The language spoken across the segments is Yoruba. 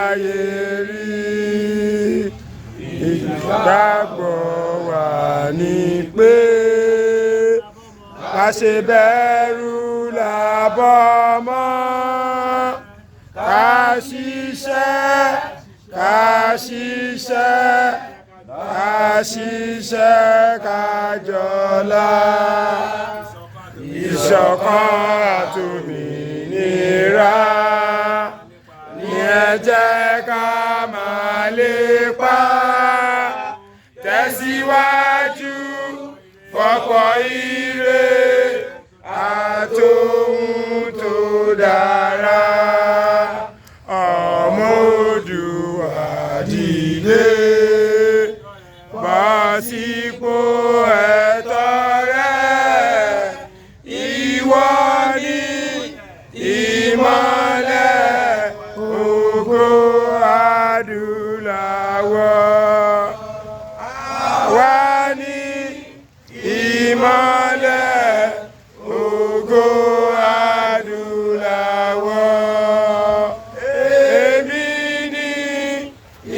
báyé rí. Ìgbàgbọ́ wa ni pé ká ṣe bẹ̀rù làbọ̀ mọ́, ká ṣiṣẹ́, ká ṣiṣẹ́, ká ṣiṣẹ́ ká jọlá. Ìṣọ̀kan àtòmìnira ni ẹ jẹ́ ká máa lépa. Tẹ̀síwájú fọ́pọ̀ ire àtòhun tó dára. Ọmọ Oòduà dìde, bọ́ sípò ẹ̀tọ́ rẹ. Ìwọ ni ìmọ́lẹ̀ ògo adúláwọ̀. Àwa ni ìmọ́lẹ̀ ògo adúláwọ̀. Èmi ni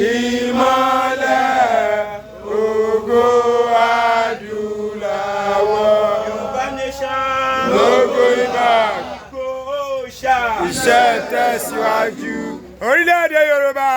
ìmọ́lẹ̀ ògo adúláwọ̀. Yorùbá nation. Lógo ibà. Go ṣá. Iṣẹ́ tẹ̀síwájú. Orílẹ̀-èdè Yorùbá.